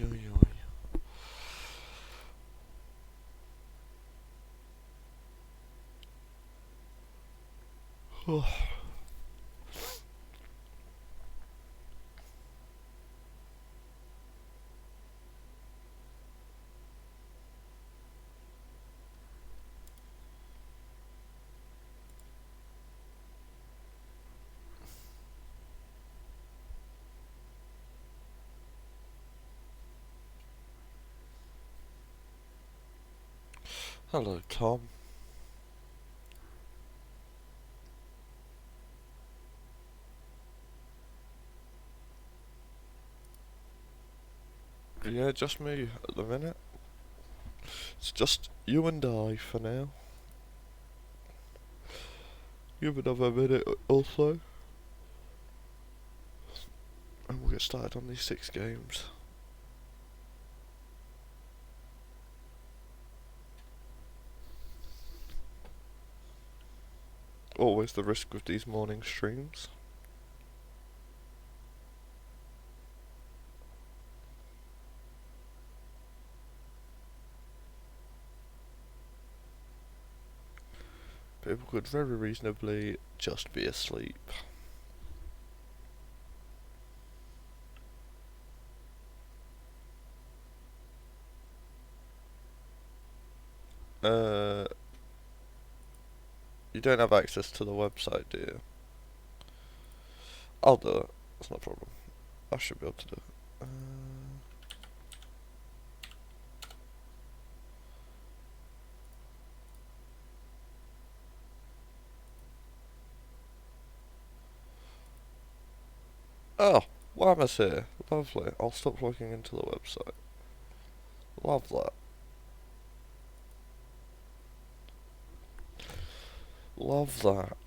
oi, oi. Oh. Hello, Tom. Yeah, just me at the minute. It's just you and I for now. Give another minute or so, and we'll get started on these 6 games. Always the risk with these morning streams. People could very reasonably just be asleep. You don't have access to the website, do you? I'll do it. It's no problem. I should be able to do it. Oh, Whammer's here. Lovely. I'll stop looking into the website. Love that. Love that.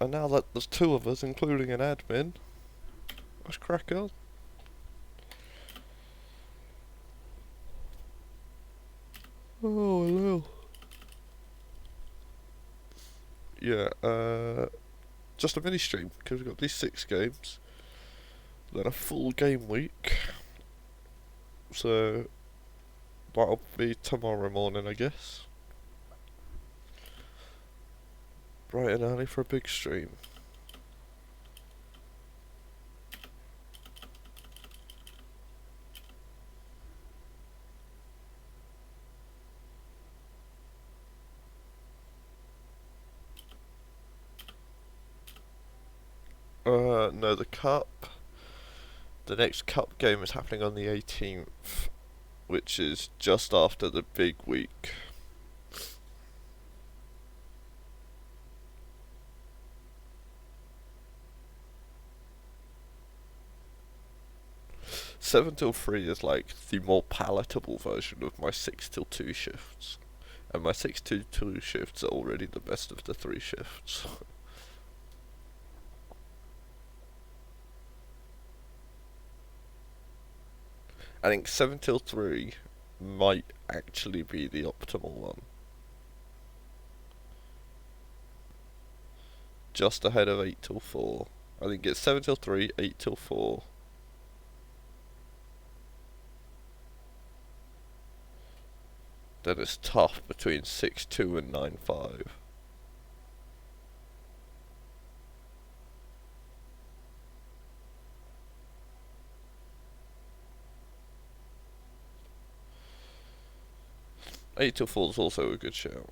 And now that there's 2 of us, including an admin, let's crack on. Oh, hello. Yeah, just a mini stream, because we've got these 6 games, then a full game week, so that'll be tomorrow morning, I guess. Bright and early for a big stream. No, the next cup game is happening on the 18th, which is just after the big week. Seven till 3 is like the more palatable version of my 6 till 2 shifts. And my 6 till 2 shifts are already the best of the 3 shifts. I think 7 till 3 might actually be the optimal one. Just ahead of 8 till 4. I think it's 7 till 3, 8 till 4. Then it's tough between 6-2 and 9-5. Eight till 4 is also a good shout.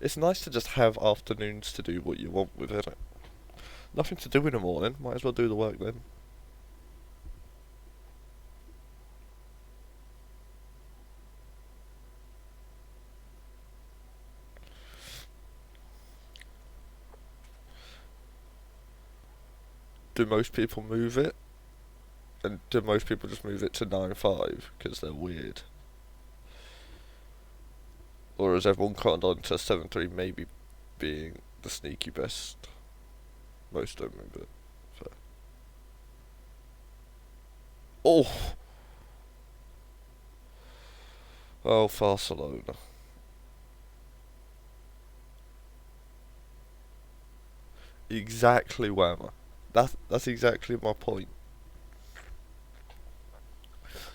It's nice to just have afternoons to do what you want with it. Nothing to do in the morning, might as well do the work then. Do most people move it? And do most people just move it to 9-5 because they're weird? Or has everyone cottoned on to 7-3 maybe being the sneaky best? Most don't move it. So. Oh! Oh, Barcelona. Exactly Whammer. That's exactly my point.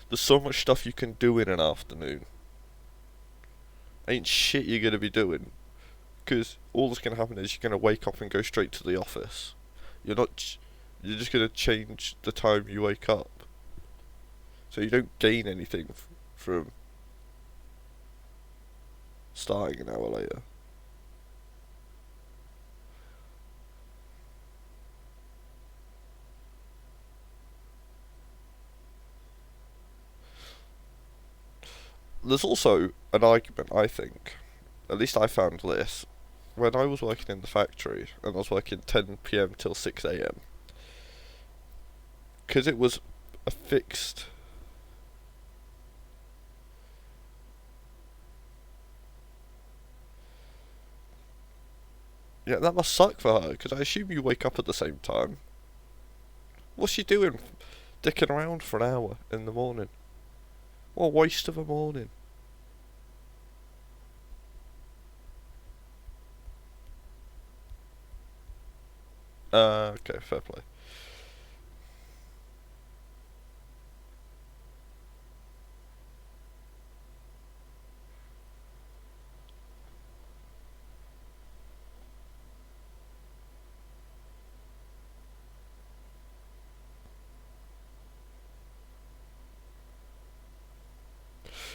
There's so much stuff you can do in an afternoon. Ain't shit you're gonna be doing, because all that's gonna happen is you're gonna wake up and go straight to the office. You're not. You're just gonna change the time you wake up, so you don't gain anything from starting an hour later. There's also an argument, I think. At least I found this when I was working in the factory and I was working 10 p.m. till 6 a.m. Because it was a fixed. Yeah, that must suck for her, because I assume you wake up at the same time. What's she doing? Dicking around for an hour in the morning. What a waste of a morning. Okay, fair play.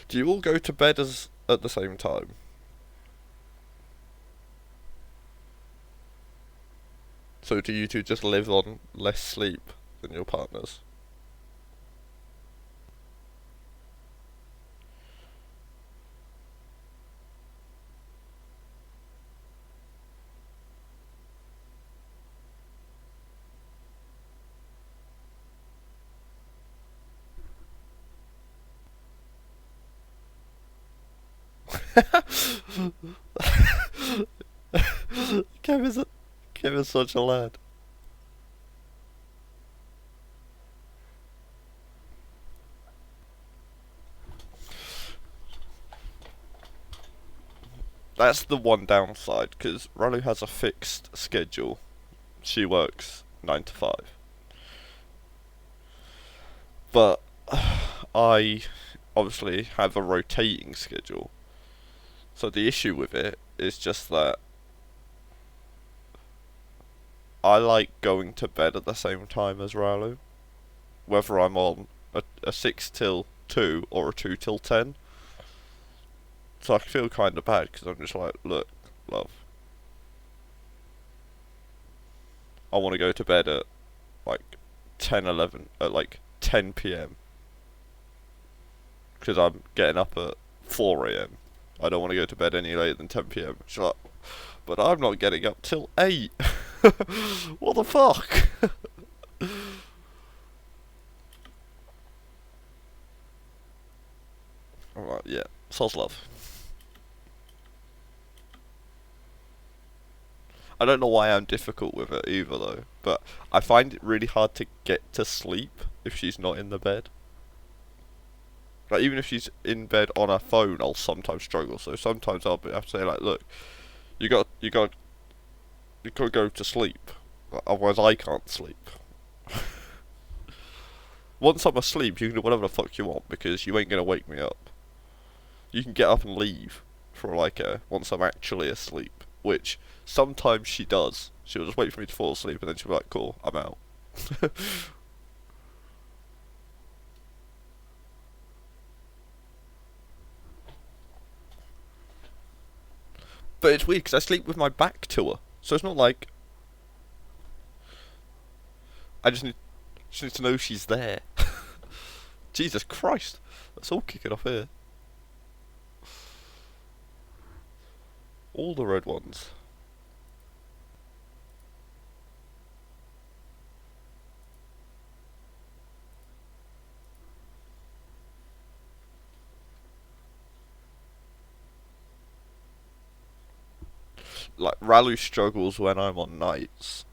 Do you all go to bed as at the same time? So do you two just live on less sleep than your partners? Kevin's, a, Kevin's such a lad. That's the one downside, because Ralu has a fixed schedule. She works 9 to 5. But I obviously have a rotating schedule. So the issue with it is just that I like going to bed at the same time as Ralu, whether I'm on a 6 till 2 or a 2 till 10. So I feel kind of bad because I'm just like, look, love, I want to go to bed at like 10, 11, at like 10 p.m. because I'm getting up at 4 a.m. I don't want to go to bed any later than 10 p.m. She's like, but I'm not getting up till 8. What the fuck? Alright, yeah. Soz love. I don't know why I'm difficult with it either though, but I find it really hard to get to sleep if she's not in the bed. Like even if she's in bed on her phone, I'll sometimes struggle. So sometimes have to say like, look, you got to go to sleep. Otherwise, I can't sleep. Once I'm asleep, you can do whatever the fuck you want because you ain't gonna wake me up. You can get up and leave for like once I'm actually asleep, which sometimes she does. She'll just wait for me to fall asleep and then she'll be like, "Cool, I'm out." But it's weird because I sleep with my back to her, so it's not like I just need to know she's there. Jesus Christ, that's all kicking off here. All the red ones. Like Ralu struggles when I'm on nights.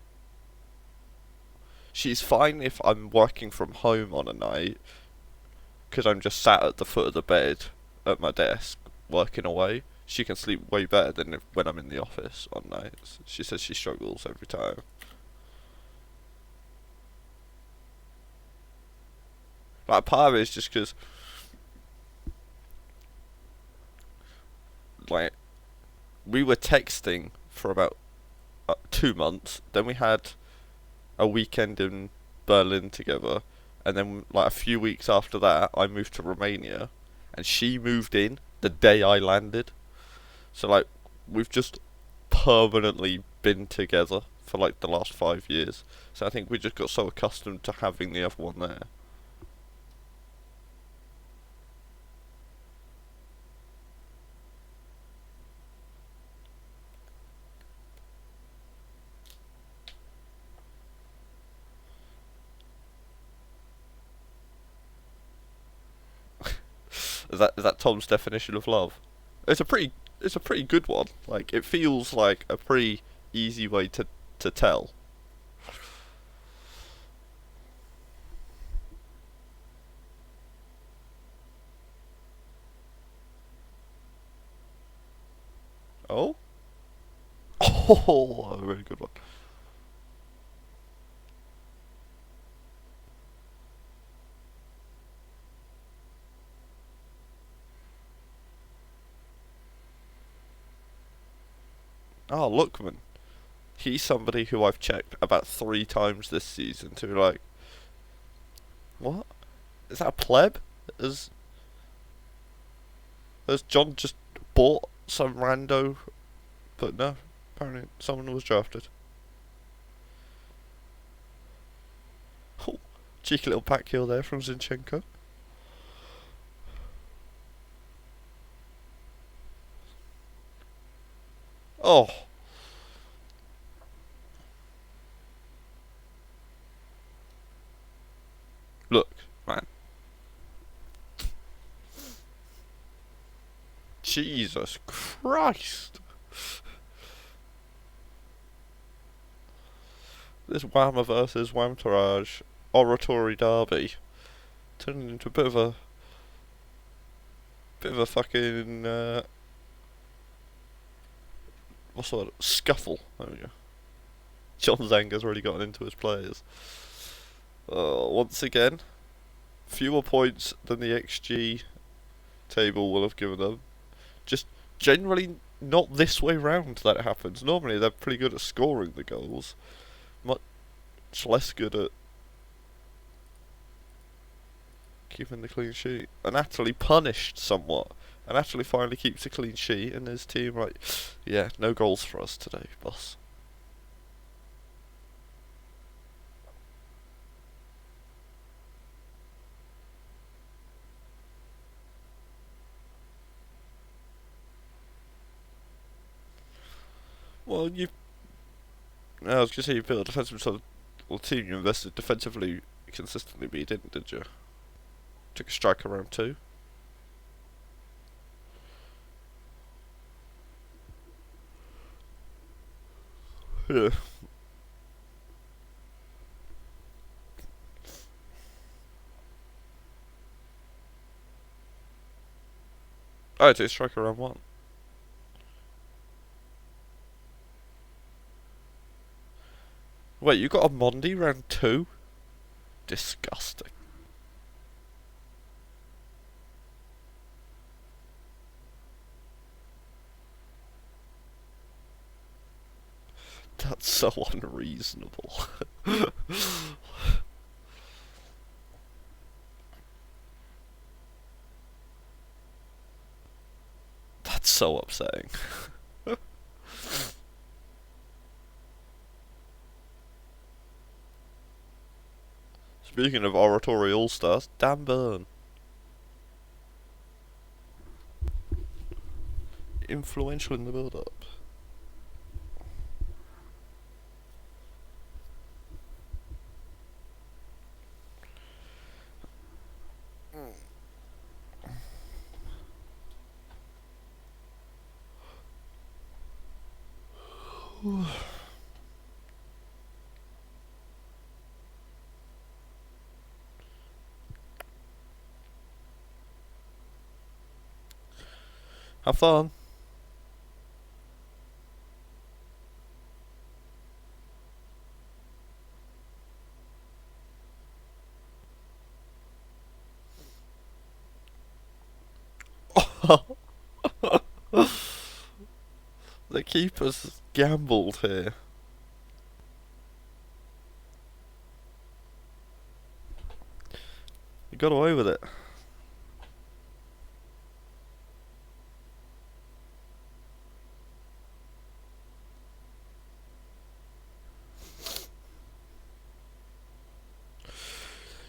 She's fine if I'm working from home on a night, because I'm just sat at the foot of the bed at my desk working away. She can sleep way better than when I'm in the office on nights. She says she struggles every time. Like, part of it is just because, like, we were texting for about 2 months. Then we had a weekend in Berlin together, and then like a few weeks after that, I moved to Romania, and she moved in the day I landed. So like, we've just permanently been together for like the last 5 years. So I think we just got so accustomed to having the other one there. Is that Tom's definition of love? It's a pretty it's a pretty good one. Like it feels like a pretty easy way to tell. Oh, oh, a really good one. Oh, Lookman. He's somebody who I've checked about 3 times this season to be like, what? Is that a pleb? Has has John just bought some rando? But no, apparently someone was drafted. Oh, cheeky little back heel there from Zinchenko. Oh, look, man. Jesus Christ. This Whammer versus Whamtourage oratory derby turned into a bit of a fucking what's the word? Scuffle. There we go. John Zanga's already gotten into his players. Once again, fewer points than the XG table will have given them. Just generally not this way round that it happens. Normally they're pretty good at scoring the goals, much less good at keeping the clean sheet. And Natalie punished somewhat. And Natalie finally keeps a clean sheet, and his team like, yeah, no goals for us today, boss. Well, I was gonna say you built a defensive side, well, team you invested defensively consistently, but you didn't, did you? Took a striker around two. Yeah. I took a striker around one. Wait, you got a Mondi round two? Disgusting. That's so unreasonable. That's so upsetting. Speaking of oratory all stars, Dan Burn. Influential in the build up. Have fun. The keeper's gambled here. He got away with it.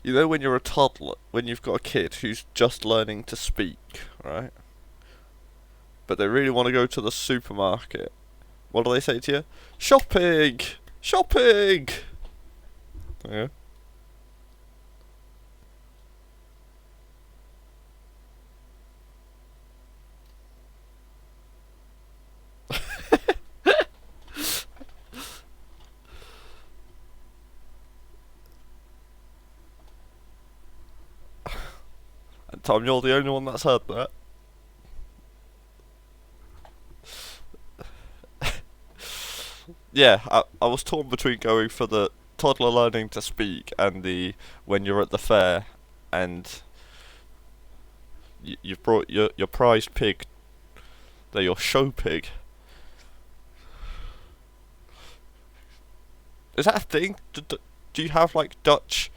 You know when you're a toddler, when you've got a kid who's just learning to speak, right? But they really want to go to the supermarket. What do they say to you? Shopping! Shopping! Yeah. And Tom, you're the only one that's heard that. Yeah, I was torn between going for the toddler learning to speak and the when you're at the fair and you've brought your prized pig, they're your show pig. Is that a thing? Do you have like Dutch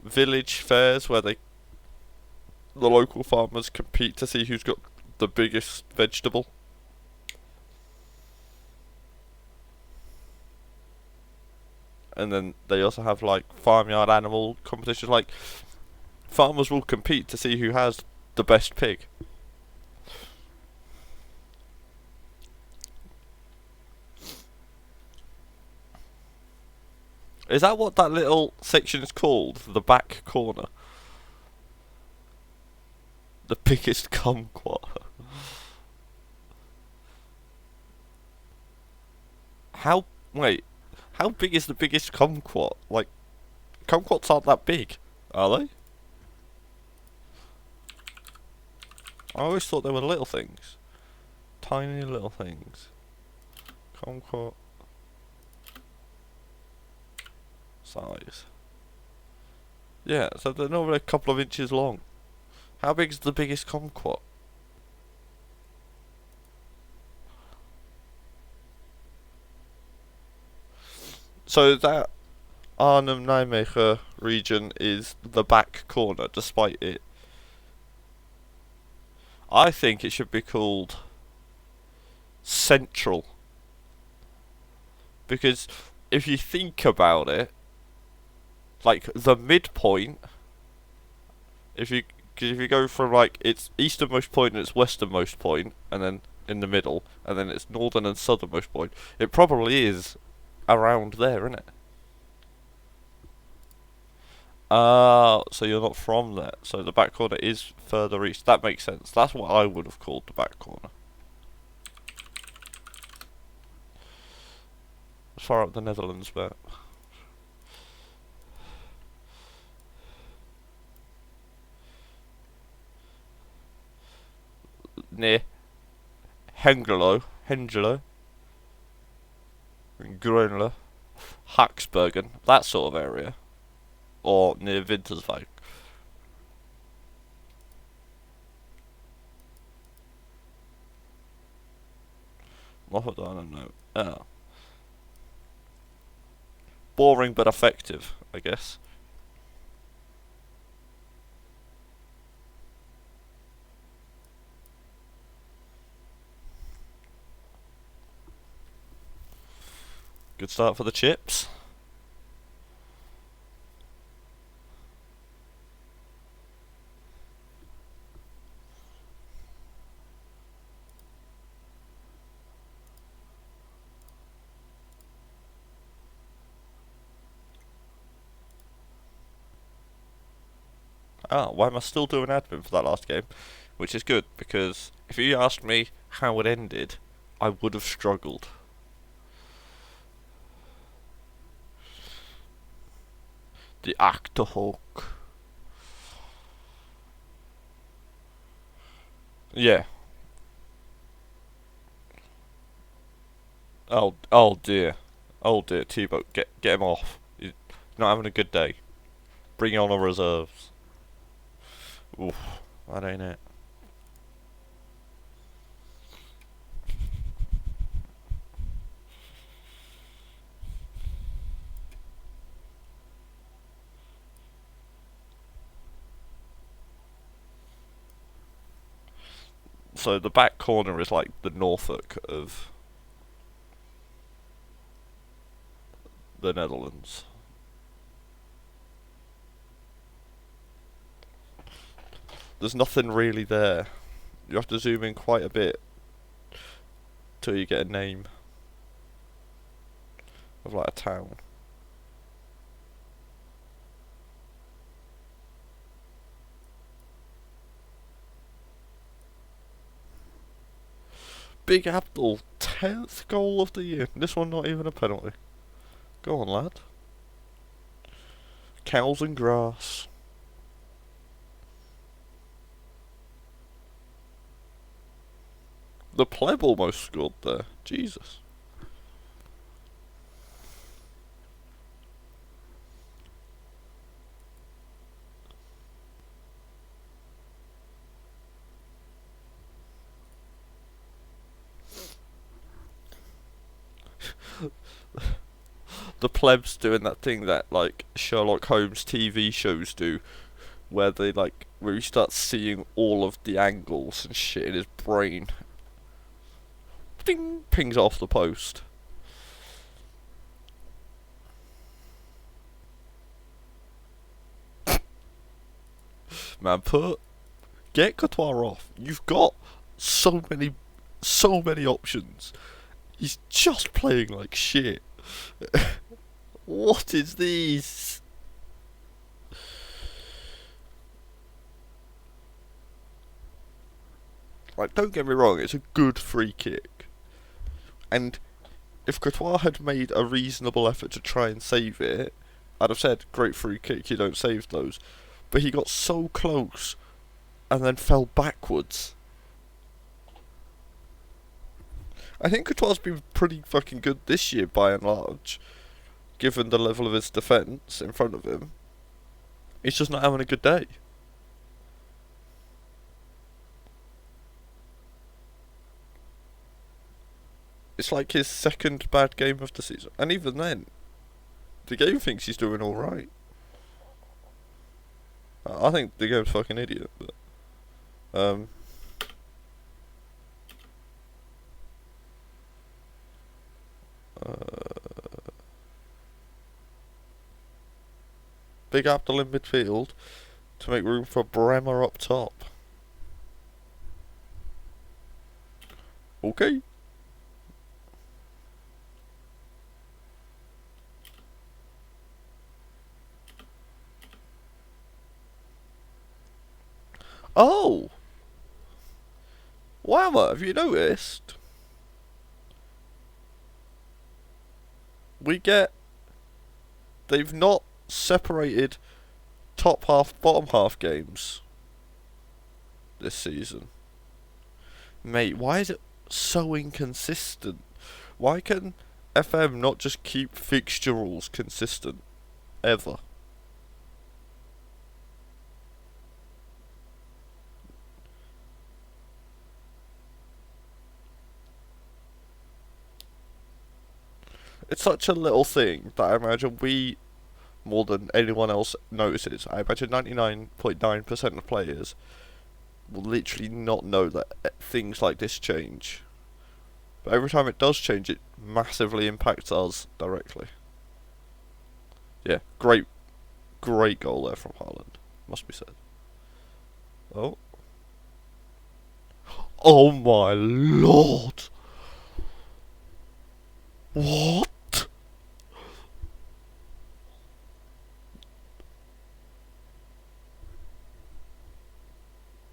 village fairs where the local farmers compete to see who's got the biggest vegetable? And then they also have like farmyard animal competitions. Like farmers will compete to see who has the best pig. Is that what that little section is called? The back corner? The biggest kumquat. How... Wait. How big is the biggest kumquat? Like, kumquats aren't that big, are they? I always thought they were little things. Tiny little things. Kumquat size. Yeah, so they're normally a couple of inches long. How big is the biggest kumquat? So that Arnhem Nijmegen region is the back corner, despite it. I think it should be called Central. Because if you think about it, like the midpoint, if you go from like its easternmost point and its westernmost point, and then in the middle, and then its northern and southernmost point, it probably is around there, isn't it? So you're not from there. So the back corner is further east. That makes sense. That's what I would have called the back corner. As far up the Netherlands, but near Hengelo, Groenlo, Haxbergen, that sort of area, or near Winterswijk. What I don't know. Oh. Boring but effective, I guess. Good start for the chips. Ah, why am I still doing admin for that last game? Which is good, because if you asked me how it ended, I would have struggled. The Achterhoek. Yeah. Oh dear. Oh dear, T-Boat, get him off. He's not having a good day. Bring on the reserves. Oof, that ain't it. So the back corner is like the Norfolk of the Netherlands. There's nothing really there. You have to zoom in quite a bit till you get a name of like a town. Big Abdul, 10th goal of the year. This one not even a penalty. Go on, lad. Cows and grass. The pleb almost scored there. Jesus. The plebs doing that thing that like Sherlock Holmes TV shows do, where he starts seeing all of the angles and shit in his brain. Ding, pings off the post. Man, get Courtois off. You've got so many options. He's just playing like shit. What is this? Like, don't get me wrong, it's a good free kick. And if Courtois had made a reasonable effort to try and save it, I'd have said, great free kick, you don't save those. But he got so close and then fell backwards. I think Courtois been pretty fucking good this year by and large, given the level of his defence in front of him. He's just not having a good day. It's like his second bad game of the season. And even then, the game thinks he's doing alright. I think the game's fucking idiot, but... Big Abdul in midfield to make room for Bremer up top. Okay. Oh! Wow, have you noticed? They've not separated top half, bottom half games this season. Mate, why is it so inconsistent? Why can FM not just keep fixture rules consistent? Ever. It's such a little thing that I imagine we, more than anyone else, notices. I imagine 99.9% of players will literally not know that things like this change. But every time it does change, it massively impacts us directly. Yeah, great goal there from Haaland, must be said. Oh. Oh my lord! What?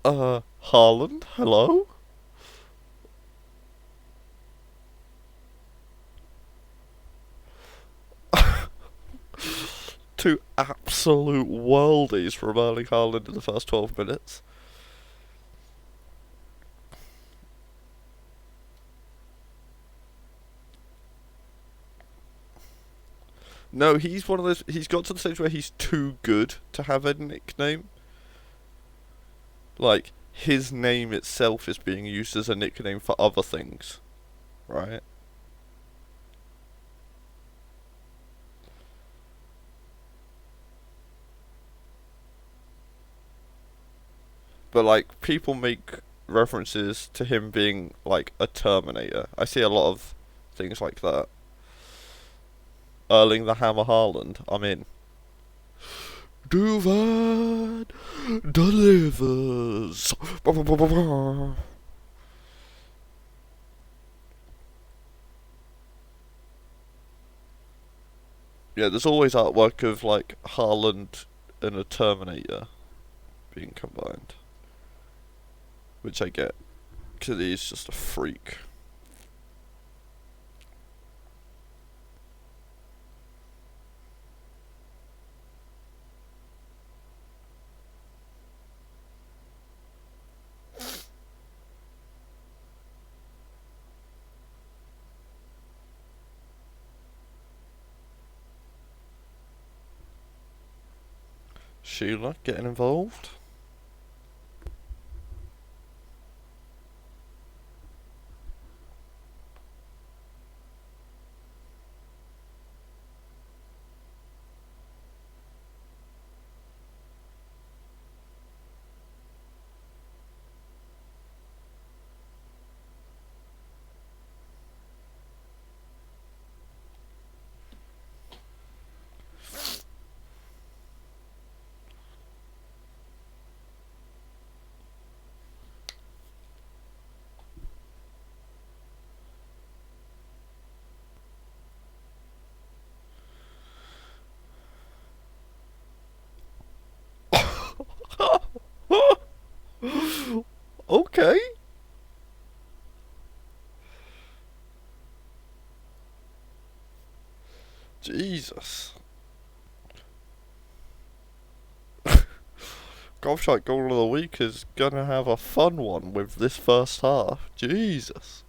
Haaland, hello? Two absolute worldies from Erling Haaland in the first 12 minutes. No, he's one of those. He's got to the stage where he's too good to have a nickname. Like, his name itself is being used as a nickname for other things, right? But, like, people make references to him being like a Terminator. I see a lot of things like that. Erling the Hammer Haaland, I'm in. Duvan delivers. Yeah, there's always artwork of like Haaland and a Terminator being combined, which I get because he's just a freak. Sheila getting involved. Okay. Jesus. Golfshite Goal of the Week is gonna have a fun one with this first half. Jesus.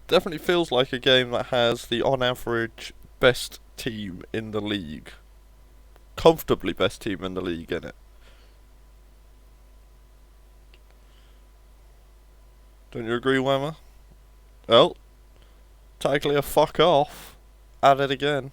Definitely feels like a game that has the on average best team in the league. Comfortably best team in the league in it. Don't you agree, Wemmer? Well, Taglia, fuck off. At it again.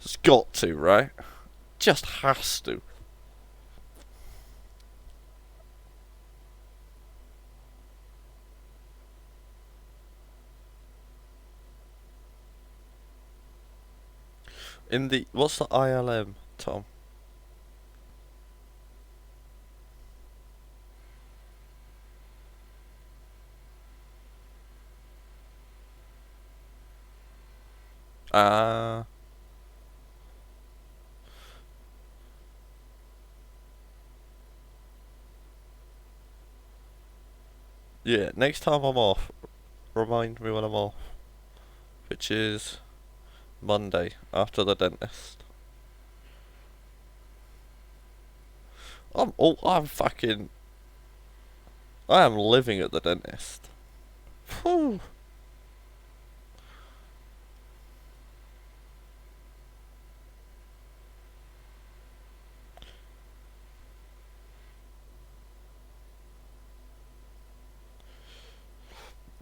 It's got to, right? Just has to. In the what's the ILM, Tom? Ah, yeah. Next time I'm off, remind me when I'm off, which is Monday after the dentist. I'm fucking. I am living at the dentist. Whew.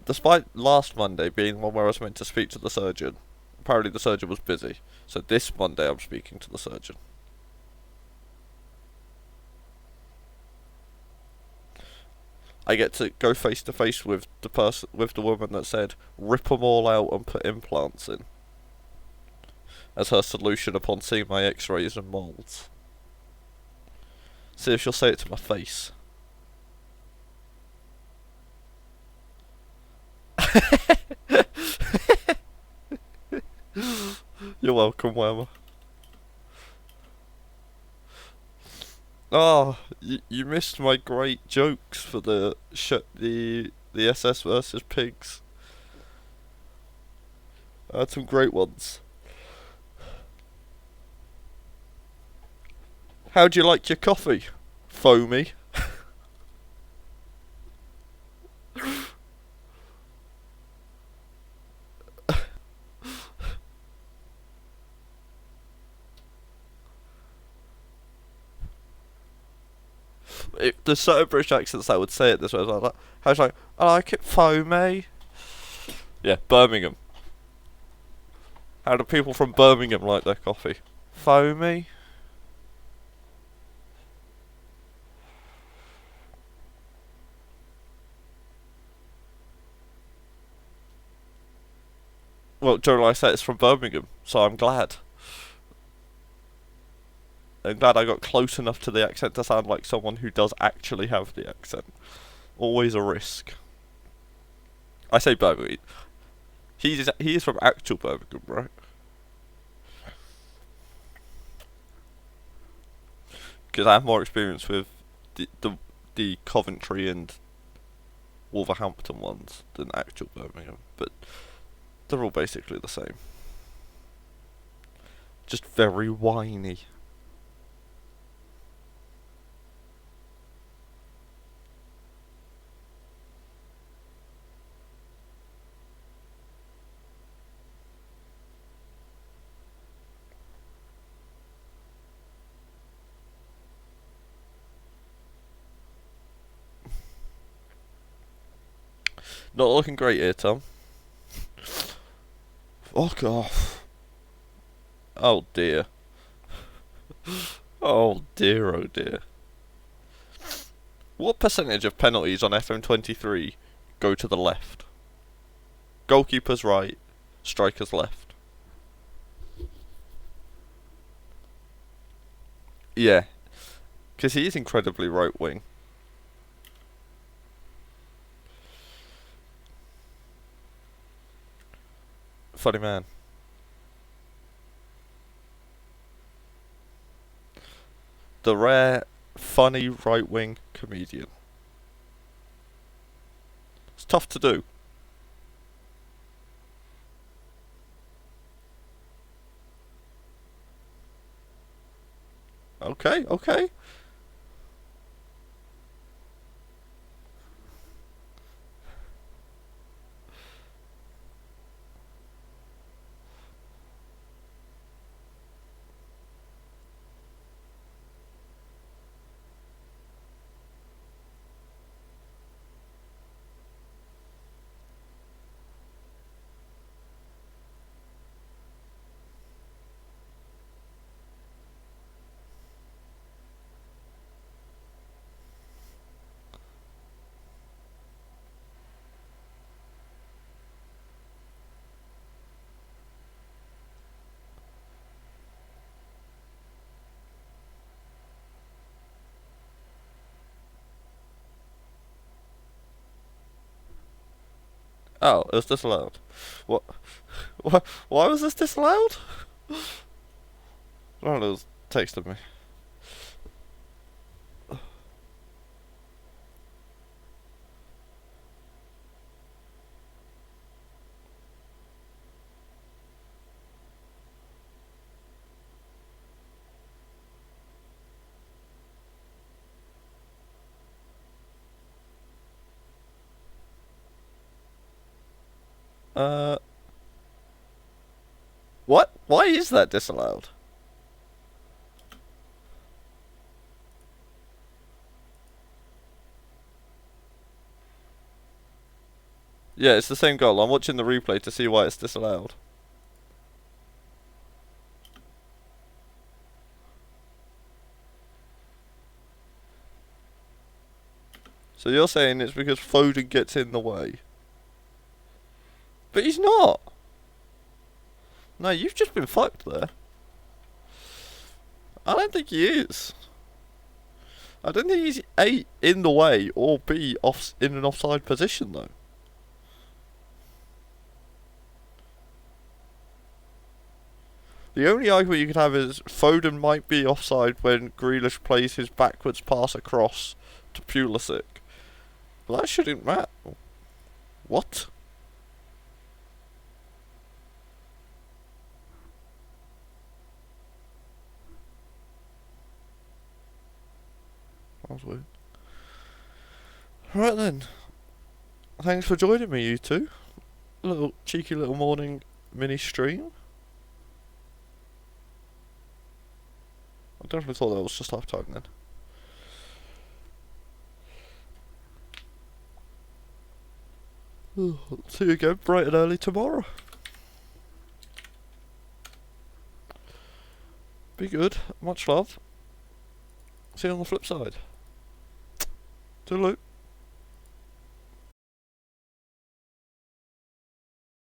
Despite last Monday being one where I was meant to speak to the surgeon, apparently the surgeon was busy. So this Monday I'm speaking to the surgeon. I get to go face to face with the woman that said rip them all out and put implants in as her solution upon seeing my X-rays and molds. See if she'll say it to my face. You're welcome, Whammer. Oh, you missed my great jokes for the SS versus pigs. I had some great ones. How do you like your coffee? Foamy. There's certain British accents that would say it this way. How's like, I like it foamy. Yeah, Birmingham. How do people from Birmingham like their coffee? Foamy. Well, Joe, I said it's from Birmingham, so I'm glad. I'm glad I got close enough to the accent to sound like someone who does actually have the accent. Always a risk. I say Birmingham. He is from actual Birmingham, right? Because I have more experience with the Coventry and Wolverhampton ones than actual Birmingham, but they're all basically the same. Just very whiny. Not looking great here, Tom. Fuck off. Oh dear. Oh dear, oh dear. What percentage of penalties on FM23 go to the left? Goalkeeper's right, striker's left. Yeah, because he is incredibly right wing. Funny man. The rare, funny right wing comedian. It's tough to do. Okay, okay. Oh, it was disallowed. What? Why was this disallowed? Ronaldo's texted me. Uh, what? Why is that disallowed? Yeah, it's the same goal. I'm watching the replay to see why it's disallowed. So you're saying it's because Foden gets in the way? But he's not. No, you've just been fucked there. I don't think he is. I don't think he's A, in the way, or B, in an offside position though. The only argument you could have is Foden might be offside when Grealish plays his backwards pass across to Pulisic. But that shouldn't matter. What? That was weird. Right then. Thanks for joining me, you two. A little cheeky little morning mini stream. I definitely thought that was just half time then. See you again bright and early tomorrow. Be good. Much love. See you on the flip side. Toodaloo.